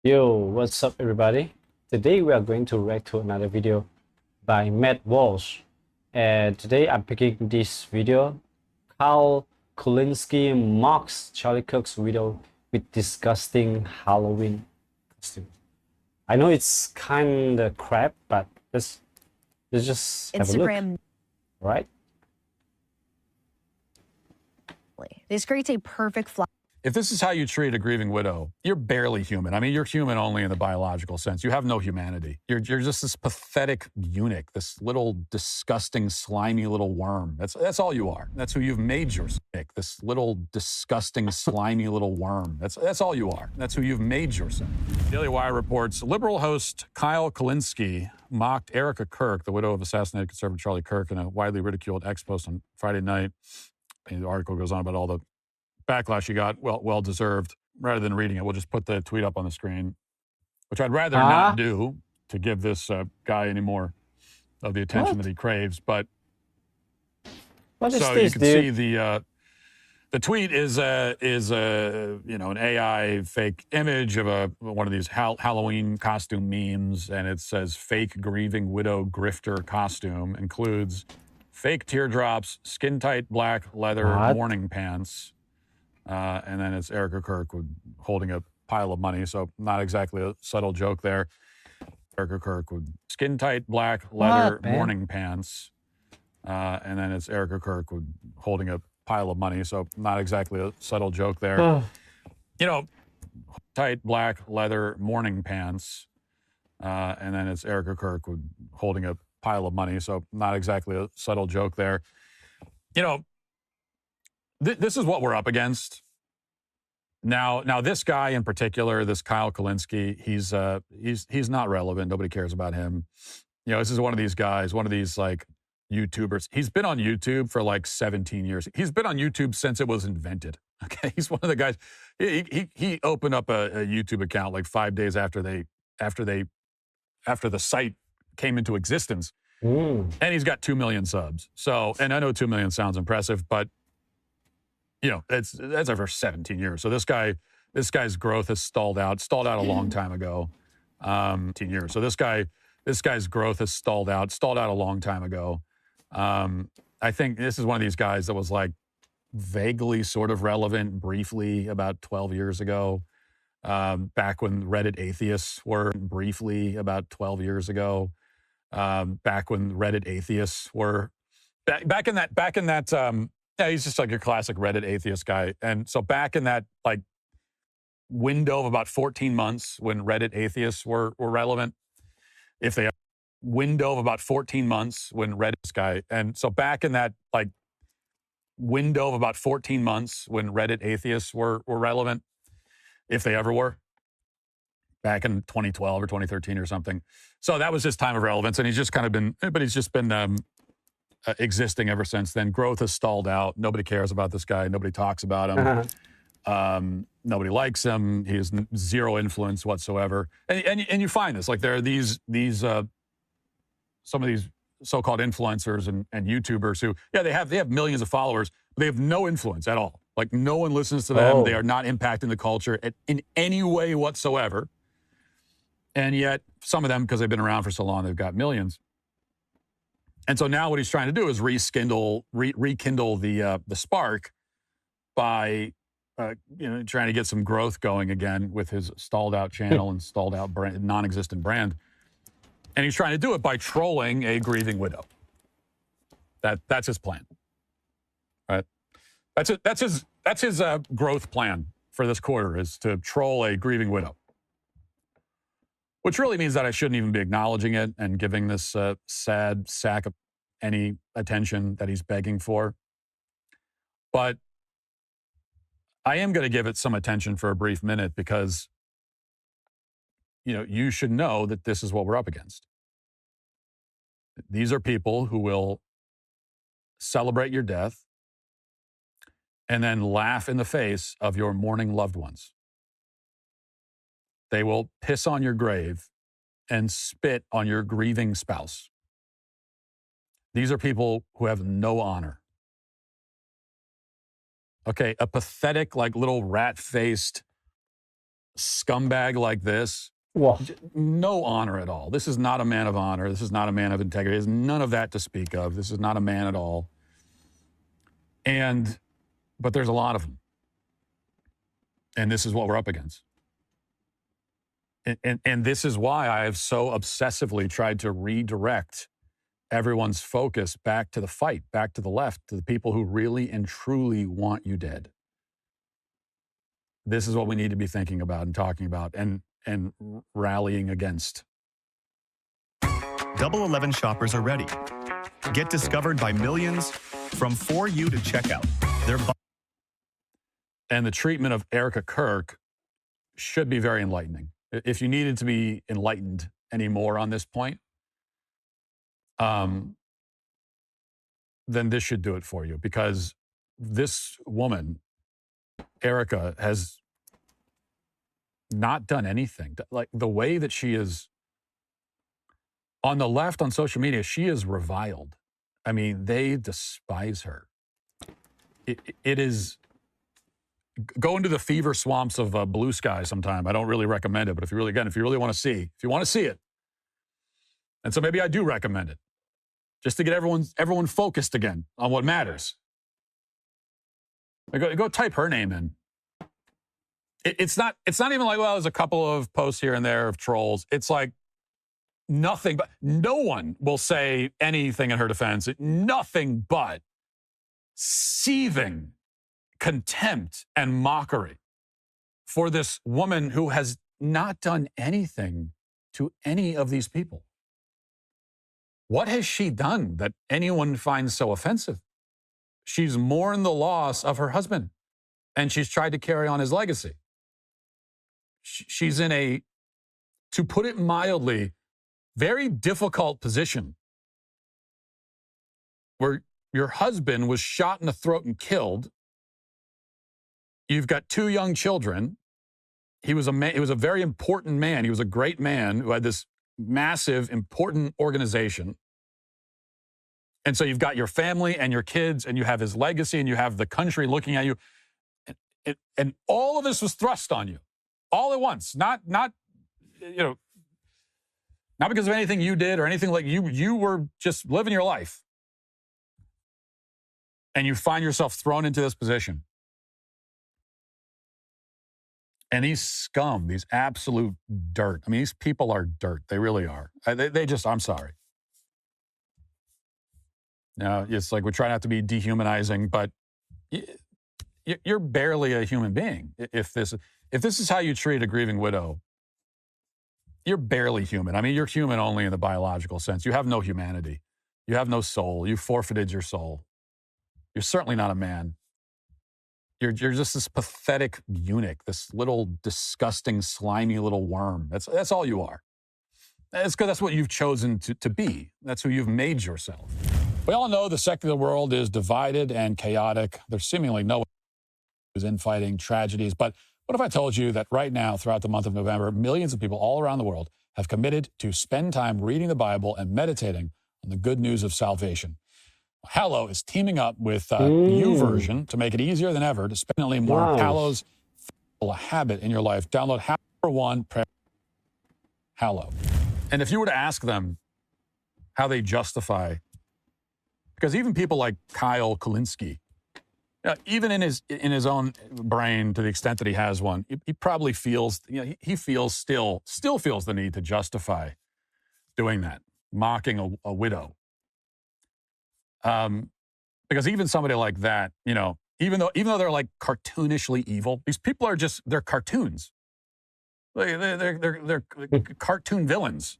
Yo, what's up everybody? Today we are going to react to another video by Matt Walsh. And today I'm picking this video. Kyle Kulinski mocks Charlie Kirk's video with disgusting Halloween costume. I know it's kinda crap, but let's just have a look, Instagram. right? This creates a perfect fly. If this is how you treat a grieving widow, you're barely human. I mean, you're human only in the biological sense. You have no humanity. You're just this pathetic eunuch, this little disgusting, slimy little worm. That's all you are. That's who you've made yourself. This little disgusting, slimy little worm. That's all you are. That's who you've made yourself. Daily Wire reports liberal host Kyle Kulinski mocked Erika Kirk, the widow of assassinated conservative Charlie Kirk, in a widely ridiculed X post on Friday night. And the article goes on about all the backlash you got, well deserved. Rather than reading it, we'll just put the tweet up on the screen, which I'd rather not do to give this guy any more of the attention that he craves. But What is so this, you can dude? see the tweet is an AI fake image of one of these Halloween costume memes, and it says fake grieving widow grifter costume includes fake teardrops, skin tight black leather mourning pants. And then it's Erika Kirk holding a pile of money. So not exactly a subtle joke there. Erika Kirk with skin tight black leather mourning pants. And then it's Erika Kirk holding a pile of money. So not exactly a subtle joke there. You know, tight black leather mourning pants. And then it's Erika Kirk holding a pile of money. So not exactly a subtle joke there. You know, this is what we're up against. Now, this guy in particular, this Kyle Kulinski, he's not relevant. Nobody cares about him. You know, this is one of these guys, one of these like YouTubers. He's been on YouTube for like 17 years. He's been on YouTube since it was invented. Okay, he's one of the guys. He opened up a YouTube account like 5 days after the site came into existence, and he's got 2 million subs. So, and I know 2 million sounds impressive, but you know, that's over 17 years. So this guy's growth has stalled out a long time ago. 10 years. So this guy's growth has stalled out a long time ago. I think this is one of these guys that was like vaguely sort of relevant briefly about 12 years ago. Back when Reddit atheists were briefly about 12 years ago. Back when Reddit atheists were back in that yeah, he's just like a classic Reddit atheist guy. And so back in that like window of about 14 months when Reddit atheists were relevant, if they window of about 14 months when Reddit's guy. And so back in that like window of about 14 months when Reddit atheists were relevant, if they ever were, back in 2012 or 2013 or something. So that was his time of relevance. And he's just kind of been, existing ever since then. Growth has stalled out. Nobody cares about this guy. Nobody talks about him. Nobody likes him. He has zero influence whatsoever. And you find this, like there are these some of these so-called influencers and YouTubers who, yeah, they have millions of followers, but they have no influence at all. Like no one listens to them. They are not impacting the culture in any way whatsoever. And yet some of them, because they've been around for so long, they've got millions. And so now what he's trying to do is rekindle the spark by trying to get some growth going again with his stalled out channel and stalled out brand, non-existent brand. And he's trying to do it by trolling a grieving widow. That's his plan. Right? That's his growth plan for this quarter, is to troll a grieving widow. Which really means that I shouldn't even be acknowledging it and giving this sad sack of any attention that he's begging for. But I am going to give it some attention for a brief minute because, you should know that this is what we're up against. These are people who will celebrate your death and then laugh in the face of your mourning loved ones. They will piss on your grave and spit on your grieving spouse. These are people who have no honor. Okay, a pathetic, like little rat-faced scumbag like this, Wow. no honor at all. This is not a man of honor. This is not a man of integrity. There's none of that to speak of. This is not a man at all. But there's a lot of them. And this is what we're up against. And this is why I have so obsessively tried to redirect everyone's focus back to the fight, back to the left, to the people who really and truly want you dead. This is what we need to be thinking about and talking about and rallying against. 11 shoppers are ready. Get discovered by millions from For You to checkout. And the treatment of Erika Kirk should be very enlightening. If you needed to be enlightened anymore on this point, then this should do it for you, because this woman, Erika, has not done anything. Like the way that she is on the left on social media, she is reviled. I mean, they despise her. It is, go into the fever swamps of Blue Sky sometime. I don't really recommend it, but if you really want to see it. And so maybe I do recommend it, just to get everyone focused again on what matters. Go type her name in. It's not even like, well, there's a couple of posts here and there of trolls. It's like nothing, but no one will say anything in her defense. Nothing but seething contempt and mockery for this woman who has not done anything to any of these people. What has she done that anyone finds so offensive? She's mourned the loss of her husband, and she's tried to carry on his legacy. She's in a, to put it mildly, very difficult position where your husband was shot in the throat and killed. You've got 2 young children. He was a very important man. He was a great man who had this massive, important organization. And so you've got your family and your kids, and you have his legacy, and you have the country looking at you. And all of this was thrust on you, all at once. Not because of anything you did or anything like you were just living your life. And you find yourself thrown into this position. And these scum, these absolute dirt. I mean, these people are dirt. They really are. They just, I'm sorry. Now, it's like we try not to be dehumanizing, but you're barely a human being. If this is how you treat a grieving widow, you're barely human. I mean, you're human only in the biological sense. You have no humanity. You have no soul. You forfeited your soul. You're certainly not a man. You're just this pathetic eunuch, this little disgusting, slimy little worm. That's all you are. It's because that's what you've chosen to be. That's who you've made yourself. We all know the secular world is divided and chaotic. There's seemingly no infighting, tragedies. But what if I told you that right now, throughout the month of November, millions of people all around the world have committed to spend time reading the Bible and meditating on the good news of salvation? Hallow is teaming up with YouVersion to make it easier than ever to spend more. Nice. Hallow's a habit in your life. Download Hallow for one. Hallow. And if you were to ask them how they justify, because even people like Kyle Kulinski, even in his own brain, to the extent that he has one, he probably feels, he feels still feels the need to justify doing that, mocking a widow. Because even somebody like that, even though they're like cartoonishly evil, these people are they're cartoons. They're cartoon villains.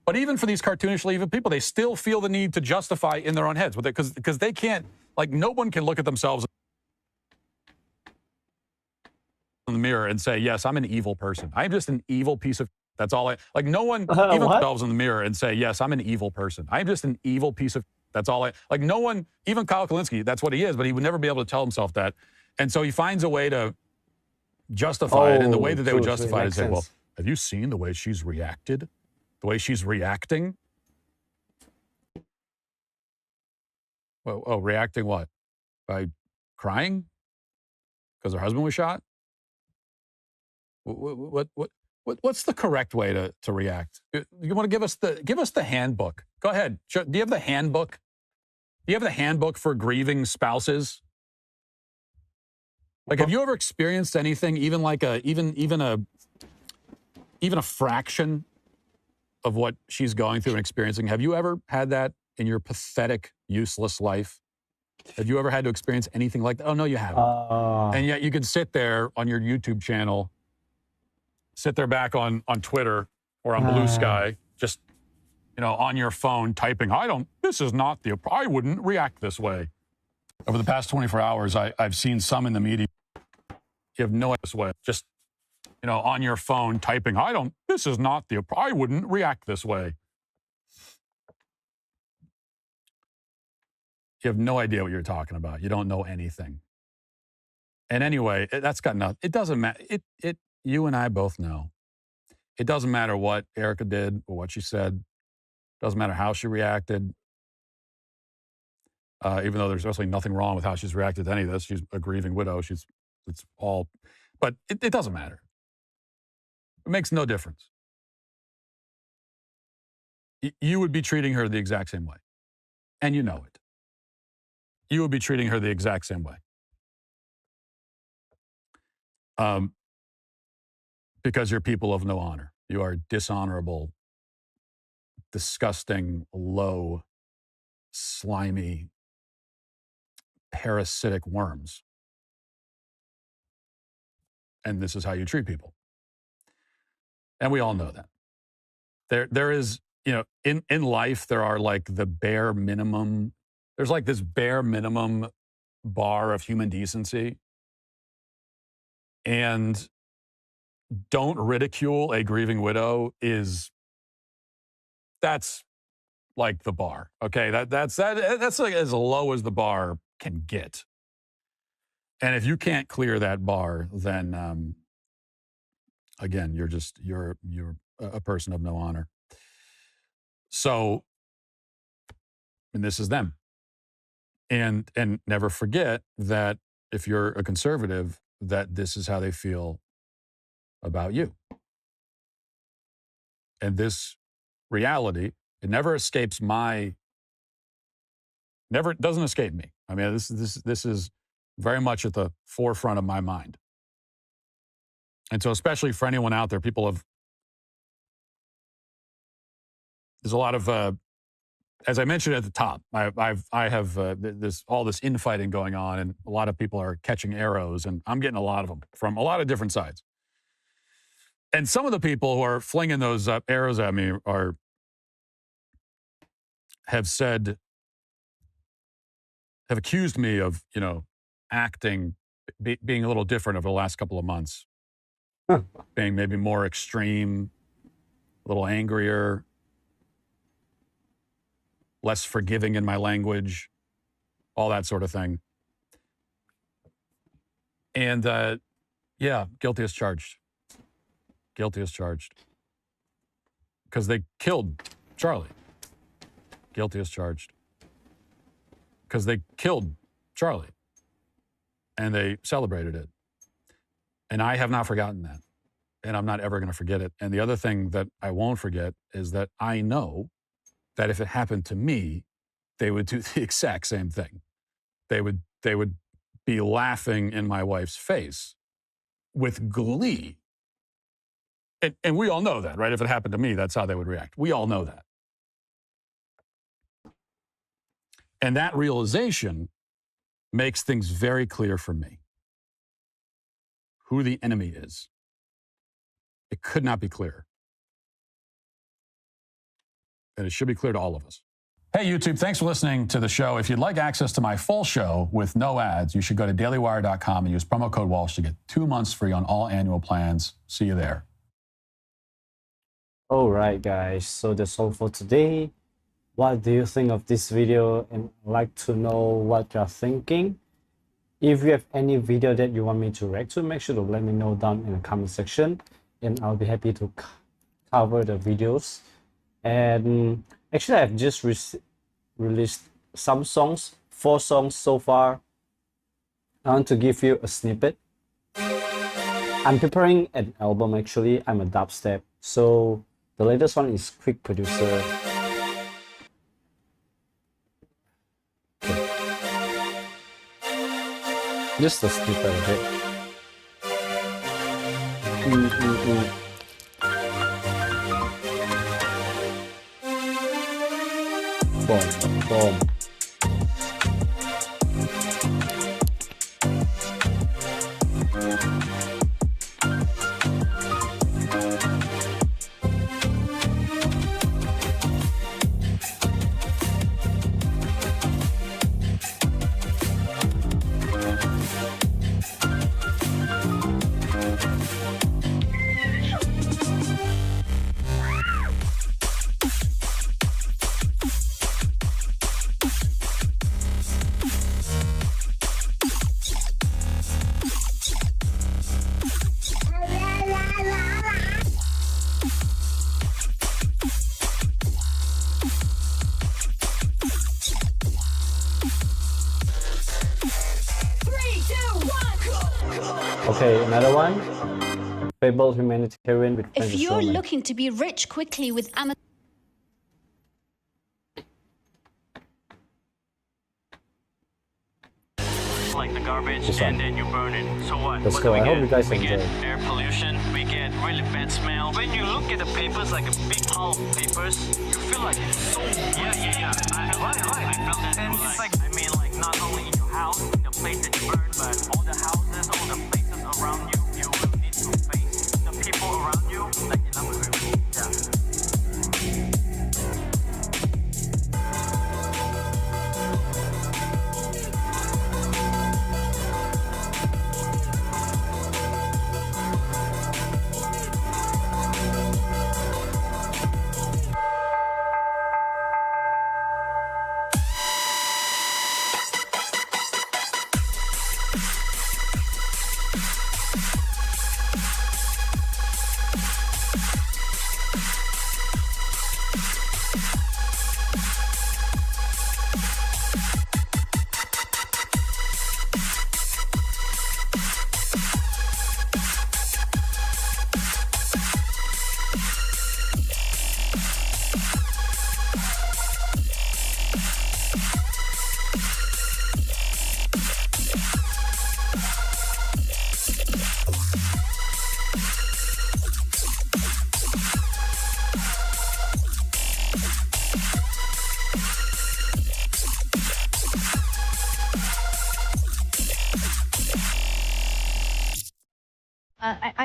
But even for these cartoonishly evil people, they still feel the need to justify in their own heads with it, because they can't, no one can look at themselves in the mirror and say, yes, I'm an evil person. I'm just an evil piece of, that's all no one, even themselves in the mirror and say, yes, I'm an evil person. I'm just an evil piece of, that's all no one, even Kyle Kulinski, that's what he is, but he would never be able to tell himself that. And so he finds a way to justify it, and the way that they would justify it is say, well, have you seen the way she's reacted? The way she's reacting? Well, reacting what? By crying? Because her husband was shot? What's the correct way to react? You want to give us the handbook? Go ahead. Do you have the handbook? Do you have the handbook for grieving spouses? Like, have you ever experienced anything, even like even a fraction of what she's going through and experiencing? Have you ever had that in your pathetic, useless life? Have you ever had to experience anything like that? Oh, no, you haven't. And yet you can sit there on your YouTube channel, sit there back on Twitter or on Blue Sky, just, on your phone typing, I wouldn't react this way. Over the past 24 hours, I've seen some in the media. You have no idea this way. Just, on your phone typing, I wouldn't react this way. You have no idea what you're talking about. You don't know anything. And anyway, that's got nothing. It doesn't matter. You and I both know. It doesn't matter what Erika did or what she said. It doesn't matter how she reacted. Even though there's absolutely nothing wrong with how she's reacted to any of this. She's a grieving widow. But it doesn't matter. It makes no difference. You would be treating her the exact same way. And you know it. You would be treating her the exact same way. Because you're people of no honor. You are dishonorable, disgusting, low, slimy, parasitic worms. And this is how you treat people. And we all know that. There is, in life, there are like the bare minimum. There's like this bare minimum bar of human decency. And don't ridicule a grieving widow that's like the bar. Okay. That's like as low as the bar can get. And if you can't clear that bar, then, again, you're a person of no honor. So, and this is them. And never forget that if you're a conservative, that this is how they feel about you. And this reality, it never escapes doesn't escape me. I mean, this is very much at the forefront of my mind. And so, especially for anyone out there, there's a lot of, as I mentioned at the top, I have all this infighting going on, and a lot of people are catching arrows, and I'm getting a lot of them from a lot of different sides. And some of the people who are flinging those arrows at me have accused me of, acting, being a little different over the last couple of months, being maybe more extreme, a little angrier, less forgiving in my language, all that sort of thing. And guilty as charged. Guilty as charged. Because they killed Charlie. Guilty as charged. Because they killed Charlie. And they celebrated it. And I have not forgotten that. And I'm not ever going to forget it. And the other thing that I won't forget is that I know that if it happened to me, they would do the exact same thing. They would be laughing in my wife's face with glee. And we all know that, right? If it happened to me, that's how they would react. We all know that. And that realization makes things very clear for me. Who the enemy is. It could not be clearer. And it should be clear to all of us. Hey, YouTube, thanks for listening to the show. If you'd like access to my full show with no ads, you should go to dailywire.com and use promo code Walsh to get 2 months free on all annual plans. See you there. All right, guys. So that's all for today. What do you think of this video? And I'd like to know what you're thinking. If you have any video that you want me to react to, make sure to let me know down in the comment section. And I'll be happy to cover the videos. And actually, I've just released some songs, 4 songs so far. I want to give you a snippet. I'm preparing an album actually. I'm a dubstep. So the latest one is Quick Producer. Okay. Just a snippet of it. Boom, boom. Okay, another one. Fabled humanitarian with If Francis you're Roman. looking to be rich quickly with Amazon, like the garbage This one. and then you burn it. So what? Let's What go. do we I hope get? you guys we enjoy. get air pollution, we get really bad smell. When you look at the papers like a big pile of papers, you feel like it's so yeah. I felt that and it's like I mean like not only in your house, in the place that you burn, but all the houses, all the places around you, you will need to face the people around you, like in other words. Yeah.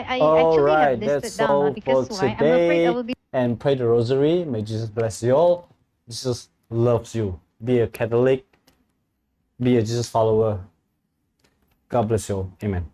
I All actually right, have listed that's down all because for why? I'm afraid I today. will be And pray the rosary. May Jesus bless you all. Jesus loves you. Be a Catholic. Be a Jesus follower. God bless you all. Amen.